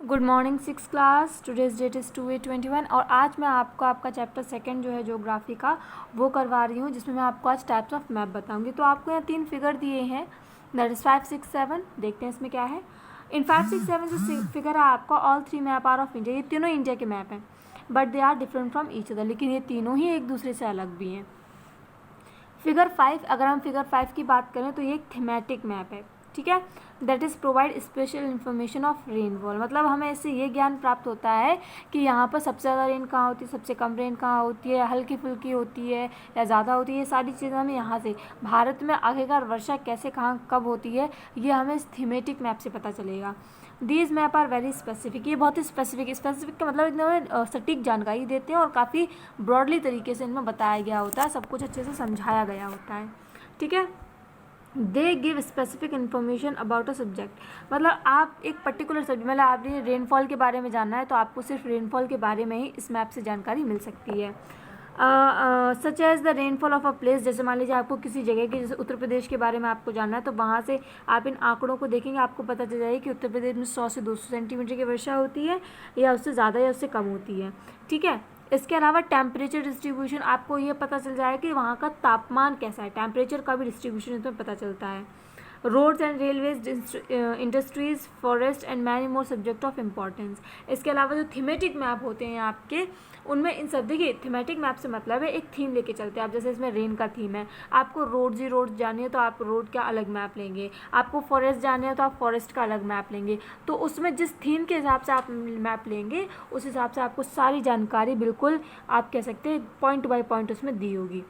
Good morning six class. Today's that is 2/8/21 और आज मैं आपको आपका चैप्टर सेकंड जो है ज्योग्राफी का वो करवा रही हूँ, जिसमें मैं आपको आज टाइप्स ऑफ मैप बताऊँगी। तो आपको यहाँ 3 फिगर दिए हैं, दैट इज़ 5, 6, 7। देखते हैं इसमें क्या है। इन 5, 6, 7 जो फिगर है आपका, all 3 map are of India. ये तीनों इंडिया के मैप हैं, but they are different from each other, लेकिन ये तीनों ही एक दूसरे से अलग भी हैं। फिगर 5, अगर हम फिगर 5 की बात करें तो ये एक थीमेटिक मैप है, ठीक है। That is provide special information of rainfall, मतलब हमें इससे ये ज्ञान प्राप्त होता है कि यहाँ पर सबसे ज़्यादा रेन कहाँ होती है, सबसे कम रेन कहाँ होती है, हल्की फुल्की होती है या ज़्यादा होती है। ये सारी चीज़ें हमें यहाँ से, भारत में आखिरकार वर्षा कैसे कहाँ कब होती है, ये हमें इस थीमेटिक मैप से पता चलेगा। These map are very specific, ये बहुत ही स्पेसिफिक का मतलब इनमें सटीक जानकारी देते हैं और काफ़ी ब्रॉडली तरीके से इनमें बताया गया होता है, सब कुछ अच्छे से समझाया गया होता है, ठीक है। They give specific information about a subject, मतलब आप एक पर्टिकुलर सब्जेक्ट, मतलब आपने रेनफॉल के बारे में जानना है तो आपको सिर्फ रेनफॉल के बारे में ही इस मैप से जानकारी मिल सकती है। Such as the rainfall of a place, जैसे मान लीजिए आपको किसी जगह के, जैसे उत्तर प्रदेश के बारे में आपको जानना है तो वहाँ से आप इन आंकड़ों को देखेंगे, आपको पता चल जाएगा कि उत्तर प्रदेश में 100 से 200 सेंटीमीटर की वर्षा होती है या उससे ज़्यादा या उससे कम होती है, ठीक है। इसके अलावा टेम्परेचर डिस्ट्रीब्यूशन, आपको ये पता चल जाएगा कि वहाँ का तापमान कैसा है, टेम्परेचर का भी डिस्ट्रीब्यूशन इसमें पता चलता है। Roads and railways, industries, forest and many more subject of importance. इसके अलावा जो थीमेटिक मैप होते हैं आपके, उनमें इन सब, देखिए थीमेटिक मैप से मतलब है एक थीम लेके चलते हैं आप। जैसे इसमें रेन का थीम है, आपको रोड्स ही रोड्स जानी है तो आप रोड का अलग मैप लेंगे, आपको फॉरेस्ट जाने है तो आप फॉरेस्ट का अलग मैप लेंगे। तो उसमें जिस थीम के हिसाब से आप मैप लेंगे उस हिसाब से आपको सारी जानकारी बिल्कुल, आप कह सकते हैं पॉइंट बाय पॉइंट उसमें दी होगी।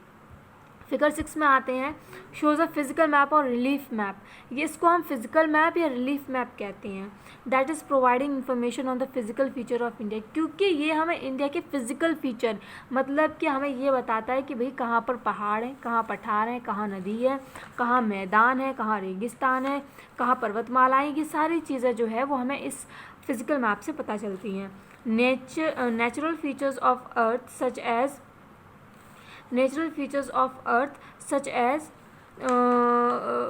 फिगर 6 में आते हैं, शोज अ फिजिकल मैप और रिलीफ मैप। ये इसको हम फिजिकल मैप या रिलीफ मैप कहते हैं। That is providing information on the physical feature of India, क्योंकि ये हमें इंडिया के फिजिकल फीचर, मतलब कि हमें ये बताता है कि भाई कहाँ पर पहाड़ है, कहाँ पठार है, कहाँ नदी है, कहाँ मैदान है, कहाँ रेगिस्तान है, कहाँ पर्वतमालाएँ, ये सारी चीज़ें जो है वो हमें इस फिजिकल मैप से पता चलती हैं। Natural features of earth such as natural features of earth such as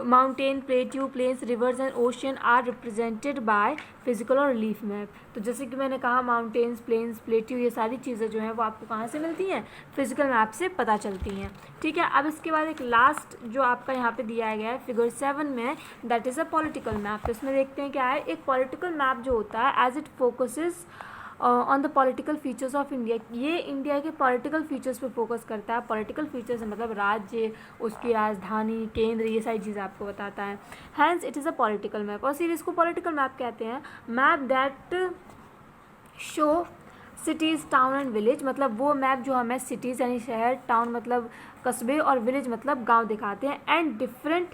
mountain, plateau, plains, rivers and ocean are represented by physical और relief map। तो जैसे कि मैंने कहा माउंटेन्स, प्लेन्स, प्लेट्यू, ये सारी चीज़ें जो हैं वो आपको कहाँ से मिलती हैं, फिजिकल मैप से पता चलती हैं, ठीक है। अब इसके बाद एक लास्ट जो आपका यहाँ पे दिया गया है फिगर 7 में, that is a political map. तो इसमें देखते हैं क्या है। एक पॉलिटिकल मैप जो होता है, as it focuses on the political features of India, ये इंडिया के पॉलिटिकल फीचर्स पे फोकस करता है। पॉलिटिकल फीचर्स मतलब राज्य, उसकी राजधानी, केंद्र, ये सारी चीज़ें आपको बताता है। Hence it is a political map, और सीरीज को पॉलिटिकल मैप कहते हैं। Map that show cities, town and village, मतलब वो मैप जो हमें सिटीज़ यानी शहर, टाउन मतलब कस्बे और विलेज मतलब गाँव दिखाते हैं। And different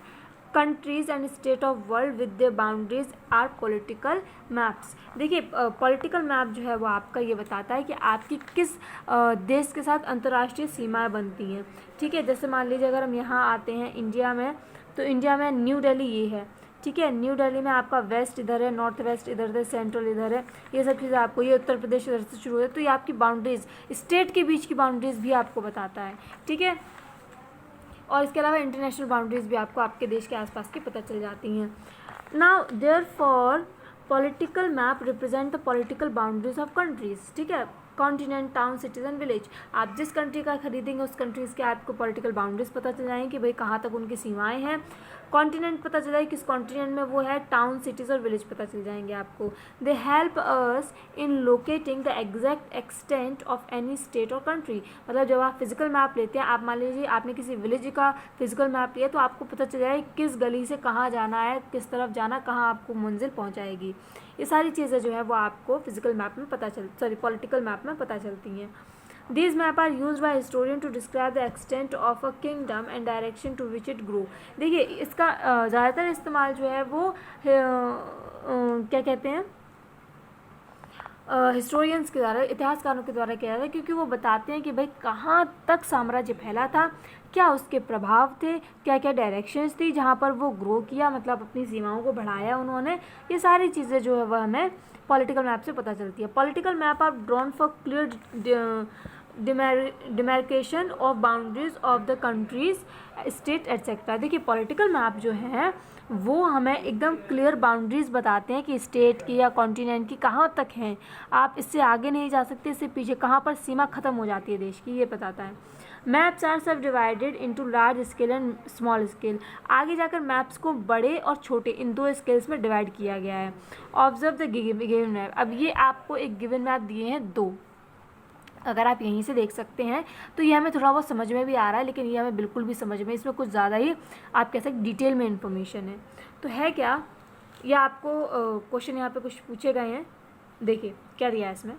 countries and state of world with their boundaries are political maps. देखिए पॉलिटिकल मैप जो है वो आपका ये बताता है कि आपकी किस देश के साथ अंतर्राष्ट्रीय सीमाएं बनती हैं, ठीक है। जैसे मान लीजिए अगर हम यहाँ आते हैं इंडिया में, तो इंडिया में न्यू दिल्ली ये है, ठीक है। न्यू दिल्ली में आपका वेस्ट इधर है, नॉर्थ वेस्ट इधर है, सेंट्रल इधर है, ये सब चीज़ें आपको, ये उत्तर प्रदेश इधर से शुरू है, तो ये आपकी बाउंड्रीज, स्टेट के बीच की बाउंड्रीज भी आपको बताता है, ठीक है। और इसके अलावा इंटरनेशनल बाउंड्रीज भी आपको आपके देश के आसपास की पता चल जाती हैं। Now therefore political map represent the political boundaries of countries, ठीक है। Continent, town, cities and village, आप जिस कंट्री का खरीदेंगे उस कंट्रीज़ के आपको पॉलिटिकल बाउंड्रीज पता चल जाएंगे कि भाई कहाँ तक उनकी सीमाएं हैं। कॉन्टिनेंट पता चल जाएगा किस कॉन्टिनेंट में वो है, टाउन, सिटीज़ और विलेज पता चल जाएंगे आपको। They help us in locating the exact extent of any state और कंट्री, मतलब जब आप फिजिकल मैप लेते हैं, आप मान लीजिए आपने किसी विलेज का फिजिकल मैप लिया तो आपको पता चल जाएगा किस गली से कहाँ जाना है, किस तरफ जाना, कहाँ आपको मंजिल पहुँचाएगी। ये सारी चीज़ें जो है वो आपको फिजिकल मैप में पॉलिटिकल मैप में पता चलती हैं। These map are used by historian to describe the extent of a kingdom and direction to which it grew। देखिए इसका ज़्यादातर इस्तेमाल जो है वो क्या कहते हैं, हिस्टोरियंस के द्वारा, इतिहासकारों के द्वारा किया जाता है, क्योंकि वो बताते हैं कि भाई कहाँ तक साम्राज्य फैला था, क्या उसके प्रभाव थे, क्या क्या डायरेक्शंस थी जहाँ पर वो ग्रो किया, मतलब अपनी सीमाओं को बढ़ाया उन्होंने। ये सारी चीज़ें जो है वह हमें पॉलिटिकल मैप से पता चलती है। Political map are drawn for clear demarcation of boundaries of the countries, state etcetera. देखिए पॉलिटिकल मैप जो है वो हमें एकदम क्लियर बाउंड्रीज बताते हैं कि स्टेट की या कॉन्टिनेंट की कहाँ तक हैं, आप इससे आगे नहीं जा सकते, इससे पीछे कहाँ पर सीमा ख़त्म हो जाती है देश की, ये बताता है। मैप्स आर सब divided into large scale and small scale. आगे जाकर मैप्स को बड़े और छोटे इन दो स्केल्स में डिवाइड किया गया है। Observe the given map. अब ये आपको एक गिवन मैप दिए हैं दो, अगर आप यहीं से देख सकते हैं तो ये हमें थोड़ा बहुत समझ में भी आ रहा है, लेकिन ये हमें बिल्कुल भी समझ में, इसमें कुछ ज़्यादा ही आप कह सकते डिटेल में इन्फॉर्मेशन है। तो है क्या, या आपको क्वेश्चन यहाँ पे कुछ पूछे गए हैं, देखिए क्या दिया है इसमें।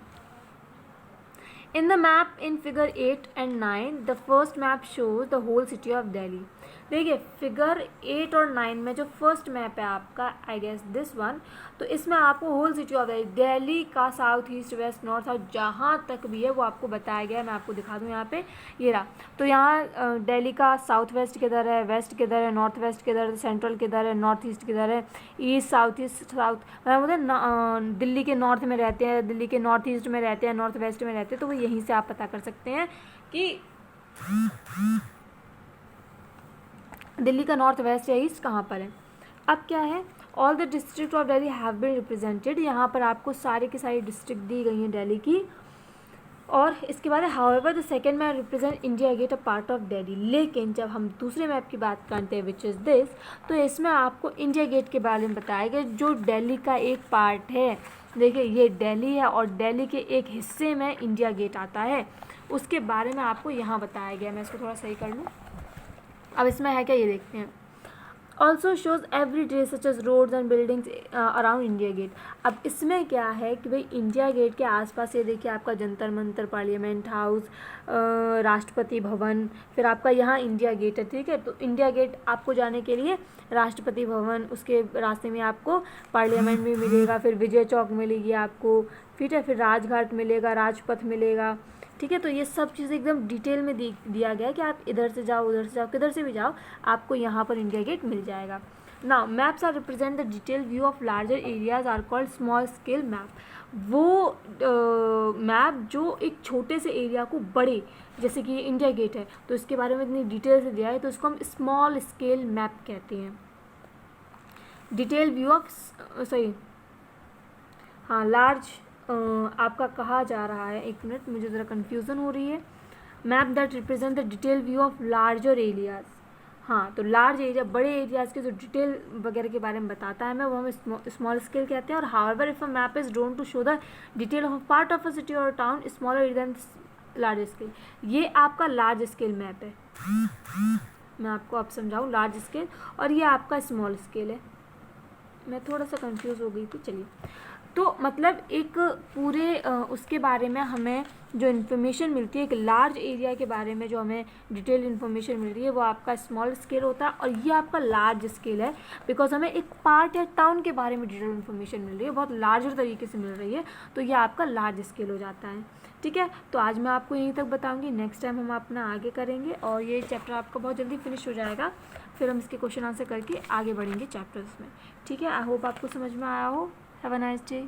In the map in figure 8 and 9, the first map shows the whole city of Delhi. देखिए फिगर 8 और 9 में जो फर्स्ट मैप है आपका, आई गेस दिस वन, तो इसमें आपको होल सिटी ऑफ दिल्ली का south east west north south जहाँ तक भी है वो आपको बताया गया है। मैं आपको दिखा दूँ यहाँ पे, ये रहा। तो यहाँ दिल्ली का साउथ वेस्ट किधर है, वेस्ट किधर है, नॉर्थ वेस्ट किधर है, सेंट्रल किधर है, नॉर्थ ईस्ट किधर है, ईस्ट साउथ मतलब बोलते दिल्ली के नॉर्थ में रहते हैं, दिल्ली के नॉर्थ ईस्ट में रहते हैं, नॉर्थ वेस्ट में रहते हैं, तो वो यहीं से आप पता कर सकते हैं कि दिल्ली का नॉर्थ वेस्ट या ईस्ट कहाँ पर है। अब क्या है, all the district of Delhi have been represented, यहाँ पर आपको सारी की सारी डिस्ट्रिक्ट दी गई हैं दिल्ली की। और इसके बाद however the second map represent India get a part of Delhi. लेकिन जब हम दूसरे मैप की बात करते हैं विच इज़ दिस, तो इसमें आपको इंडिया गेट के बारे में बताया गया जो दिल्ली का एक पार्ट है। देखिए ये दिल्ली है और दिल्ली के एक हिस्से में इंडिया गेट आता है, उसके बारे में आपको यहाँ बताया गया। मैं इसको थोड़ा सही कर लूँ। अब इसमें है क्या, ये देखते हैं। Also shows every day such as roads and buildings around India Gate. अब इसमें क्या है कि भाई इंडिया गेट के आसपास ये देखिए आपका जंतर मंतर, पार्लियामेंट हाउस, राष्ट्रपति भवन, फिर आपका यहाँ इंडिया गेट है, ठीक है। तो इंडिया गेट आपको जाने के लिए राष्ट्रपति भवन, उसके रास्ते में आपको पार्लियामेंट भी मिलेगा, फिर विजय चौक मिलेगी आपको, ठीक है, फिर राजघाट मिलेगा, राजपथ मिलेगा, ठीक है। तो ये सब चीज़ें एकदम डिटेल में दिया गया है कि आप इधर से जाओ, उधर से जाओ, किधर से भी जाओ, आपको यहाँ पर इंडिया गेट मिल जाएगा। Now maps are represent the detail view of larger areas are called small scale map. वो मैप जो एक छोटे से एरिया को बड़े, जैसे कि इंडिया गेट है तो इसके बारे में इतनी डिटेल से दिया है, तो इसको हम स्मॉल स्केल मैप कहते हैं। डिटेल व्यू ऑफ सही, हाँ लार्ज आपका कहा जा रहा है, एक मिनट मुझे ज़रा कन्फ्यूज़न हो रही है। Map that represent the detail view of larger areas. हाँ तो लार्ज एरिया, बड़े एरियाज़ के जो डिटेल वगैरह के बारे में बताता है मैं, वो हम स्मॉल स्केल कहते हैं। और however if a map is drawn to show the detail of a part of a city or town smaller than large scale, ये आपका लार्ज स्केल मैप है। मैं आपको अब समझाऊँ लार्ज स्केल, और ये आपका स्मॉल स्केल है। मैं थोड़ा सा कंफ्यूज हो गई थी, चलिए। तो मतलब एक पूरे उसके बारे में हमें जो इन्फॉर्मेशन मिलती है, एक लार्ज एरिया के बारे में जो हमें डिटेल इन्फॉर्मेशन मिल रही है, वो आपका स्मॉल स्केल होता है, और ये आपका लार्ज स्केल है बिकॉज हमें एक पार्ट या टाउन के बारे में डिटेल इन्फॉर्मेशन मिल रही है, बहुत लार्जर तरीके से मिल रही है, तो ये आपका लार्ज स्केल हो जाता है, ठीक है। तो आज मैं आपको यहीं तक बताऊँगी, नेक्स्ट टाइम हम अपना आगे करेंगे और ये चैप्टर आपका बहुत जल्दी फिनिश हो जाएगा, फिर हम इसके क्वेश्चन आंसर करके आगे बढ़ेंगे चैप्टर्स में, ठीक है। आई होप आपको समझ में आया हो। Have a nice day.